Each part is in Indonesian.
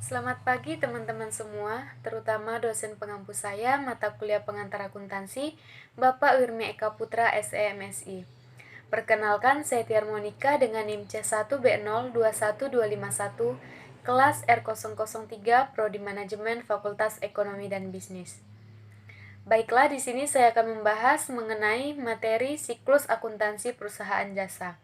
Selamat pagi teman-teman semua, terutama dosen pengampu saya mata kuliah pengantar akuntansi, Bapak Wirmi Eka Putra SEMSI. Perkenalkan, saya Tiar Monika dengan NIM C1B021251, kelas R003, Prodi Manajemen Fakultas Ekonomi dan Bisnis. Baiklah, di sini saya akan membahas mengenai materi siklus akuntansi perusahaan jasa.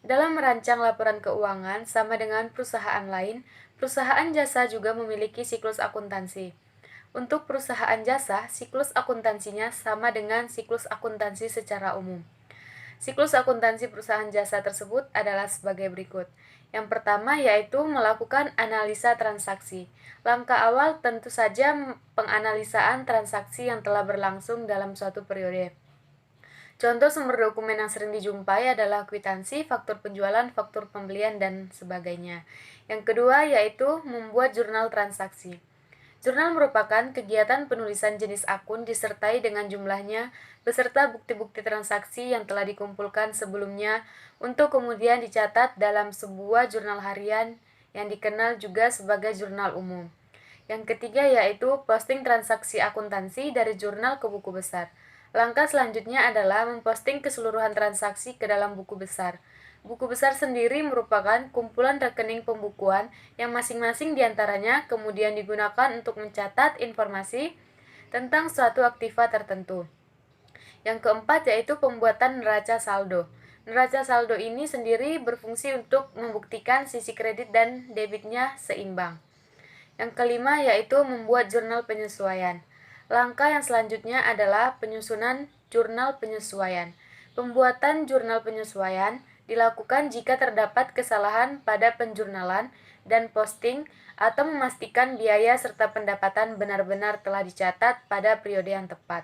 Dalam merancang laporan keuangan, sama dengan perusahaan lain, perusahaan jasa juga memiliki siklus akuntansi. Untuk perusahaan jasa, siklus akuntansinya sama dengan siklus akuntansi secara umum. Siklus akuntansi perusahaan jasa tersebut adalah sebagai berikut. Yang pertama yaitu melakukan analisa transaksi. Langkah awal tentu saja penganalisaan transaksi yang telah berlangsung dalam suatu periode. Contoh sumber dokumen yang sering dijumpai adalah kwitansi, faktur penjualan, faktur pembelian, dan sebagainya. Yang kedua yaitu membuat jurnal transaksi. Jurnal merupakan kegiatan penulisan jenis akun disertai dengan jumlahnya beserta bukti-bukti transaksi yang telah dikumpulkan sebelumnya untuk kemudian dicatat dalam sebuah jurnal harian yang dikenal juga sebagai jurnal umum. Yang ketiga yaitu posting transaksi akuntansi dari jurnal ke buku besar. Langkah selanjutnya adalah memposting keseluruhan transaksi ke dalam buku besar. Buku besar sendiri merupakan kumpulan rekening pembukuan yang masing-masing diantaranya kemudian digunakan untuk mencatat informasi tentang suatu aktiva tertentu. Yang keempat yaitu pembuatan neraca saldo. Neraca saldo ini sendiri berfungsi untuk membuktikan sisi kredit dan debitnya seimbang. Yang kelima yaitu membuat jurnal penyesuaian. Langkah yang selanjutnya adalah penyusunan jurnal penyesuaian. Pembuatan jurnal penyesuaian dilakukan jika terdapat kesalahan pada penjurnalan dan posting atau memastikan biaya serta pendapatan benar-benar telah dicatat pada periode yang tepat.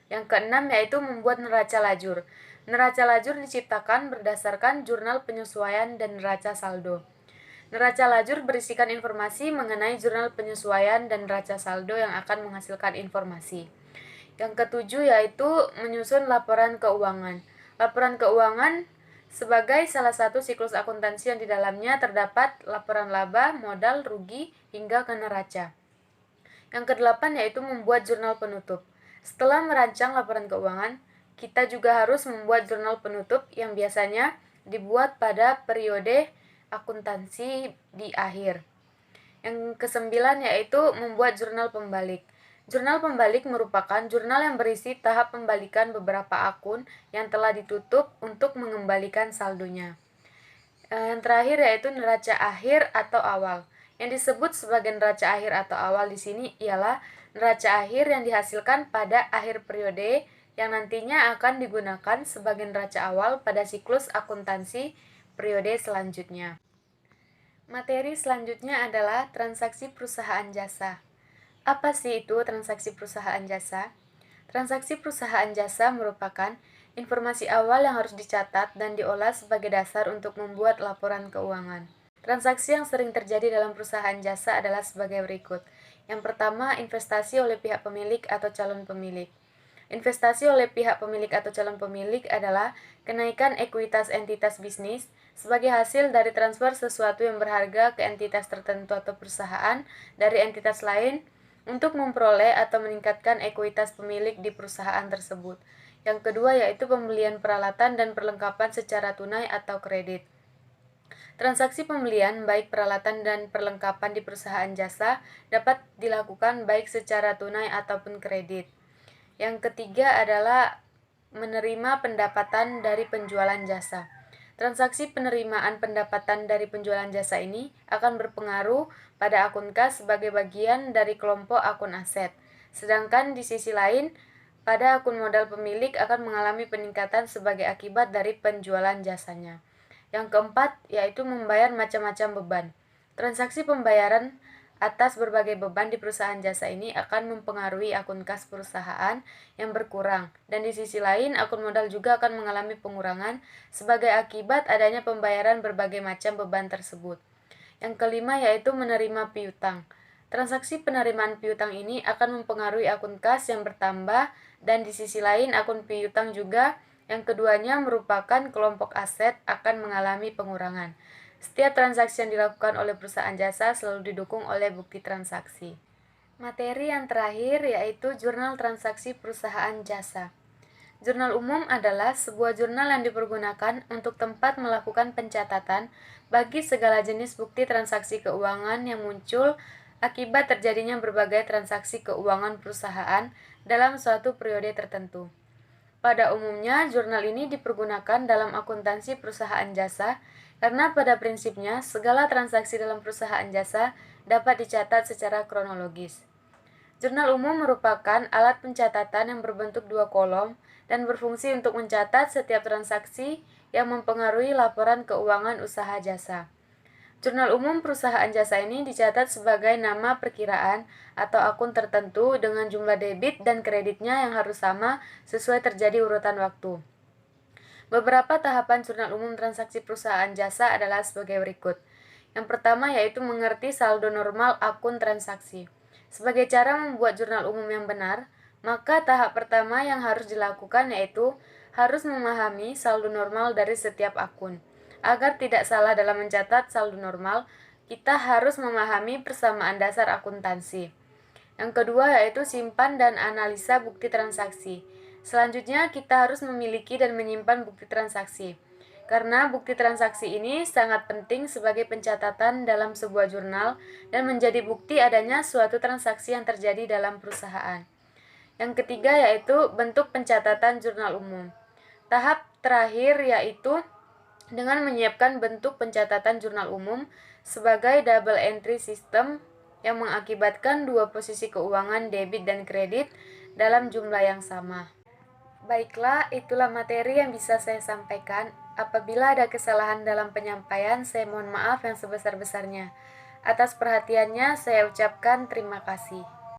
Yang keenam yaitu membuat neraca lajur. Neraca lajur diciptakan berdasarkan jurnal penyesuaian dan neraca saldo. Neraca lajur berisikan informasi mengenai jurnal penyesuaian dan neraca saldo yang akan menghasilkan informasi. Yang ketujuh yaitu menyusun laporan keuangan. Laporan keuangan sebagai salah satu siklus akuntansi yang di dalamnya terdapat laporan laba, modal, rugi, hingga ke neraca. Yang kedelapan yaitu membuat jurnal penutup. Setelah merancang laporan keuangan, kita juga harus membuat jurnal penutup yang biasanya dibuat pada periode akuntansi di akhir. Yang kesembilan yaitu membuat jurnal pembalik. Jurnal pembalik merupakan jurnal yang berisi tahap pembalikan beberapa akun yang telah ditutup untuk mengembalikan saldonya. Yang terakhir yaitu neraca akhir atau awal. Yang disebut sebagai neraca akhir atau awal di sini ialah neraca akhir yang dihasilkan pada akhir periode yang nantinya akan digunakan sebagai neraca awal pada siklus akuntansi periode selanjutnya. Materi selanjutnya adalah transaksi perusahaan jasa. Apa sih itu transaksi perusahaan jasa? Transaksi perusahaan jasa merupakan informasi awal yang harus dicatat dan diolah sebagai dasar untuk membuat laporan keuangan. Transaksi yang sering terjadi dalam perusahaan jasa adalah sebagai berikut. Yang pertama, investasi oleh pihak pemilik atau calon pemilik. Investasi oleh pihak pemilik atau calon pemilik adalah kenaikan ekuitas entitas bisnis sebagai hasil dari transfer sesuatu yang berharga ke entitas tertentu atau perusahaan dari entitas lain untuk memperoleh atau meningkatkan ekuitas pemilik di perusahaan tersebut. Yang kedua yaitu pembelian peralatan dan perlengkapan secara tunai atau kredit. Transaksi pembelian baik peralatan dan perlengkapan di perusahaan jasa dapat dilakukan baik secara tunai ataupun kredit. Yang ketiga adalah menerima pendapatan dari penjualan jasa. Transaksi penerimaan pendapatan dari penjualan jasa ini akan berpengaruh pada akun kas sebagai bagian dari kelompok akun aset. Sedangkan di sisi lain, pada akun modal pemilik akan mengalami peningkatan sebagai akibat dari penjualan jasanya. Yang keempat, yaitu membayar macam-macam beban. Transaksi pembayaran atas berbagai beban di perusahaan jasa ini akan mempengaruhi akun kas perusahaan yang berkurang, dan di sisi lain akun modal juga akan mengalami pengurangan sebagai akibat adanya pembayaran berbagai macam beban tersebut. Yang kelima yaitu menerima piutang. Transaksi penerimaan piutang ini akan mempengaruhi akun kas yang bertambah, dan di sisi lain akun piutang juga yang keduanya merupakan kelompok aset akan mengalami pengurangan. Setiap transaksi yang dilakukan oleh perusahaan jasa selalu didukung oleh bukti transaksi. Materi yang terakhir yaitu jurnal transaksi perusahaan jasa. Jurnal umum adalah sebuah jurnal yang dipergunakan untuk tempat melakukan pencatatan bagi segala jenis bukti transaksi keuangan yang muncul akibat terjadinya berbagai transaksi keuangan perusahaan dalam suatu periode tertentu. Pada umumnya, jurnal ini dipergunakan dalam akuntansi perusahaan jasa karena pada prinsipnya segala transaksi dalam perusahaan jasa dapat dicatat secara kronologis. Jurnal umum merupakan alat pencatatan yang berbentuk dua kolom dan berfungsi untuk mencatat setiap transaksi yang mempengaruhi laporan keuangan usaha jasa. Jurnal umum perusahaan jasa ini dicatat sebagai nama perkiraan atau akun tertentu dengan jumlah debit dan kreditnya yang harus sama sesuai terjadi urutan waktu. Beberapa tahapan jurnal umum transaksi perusahaan jasa adalah sebagai berikut. Yang pertama yaitu mengerti saldo normal akun transaksi. Sebagai cara membuat jurnal umum yang benar, maka tahap pertama yang harus dilakukan yaitu harus memahami saldo normal dari setiap akun. Agar tidak salah dalam mencatat saldo normal, kita harus memahami persamaan dasar akuntansi. Yang kedua yaitu simpan dan analisa bukti transaksi. Selanjutnya kita harus memiliki dan menyimpan bukti transaksi. Karena bukti transaksi ini sangat penting sebagai pencatatan dalam sebuah jurnal dan menjadi bukti adanya suatu transaksi yang terjadi dalam perusahaan. Yang ketiga yaitu bentuk pencatatan jurnal umum. Tahap terakhir yaitu dengan menyiapkan bentuk pencatatan jurnal umum sebagai double entry system yang mengakibatkan dua posisi keuangan debit dan kredit dalam jumlah yang sama. Baiklah, itulah materi yang bisa saya sampaikan. Apabila ada kesalahan dalam penyampaian, saya mohon maaf yang sebesar-besarnya. Atas perhatiannya, saya ucapkan terima kasih.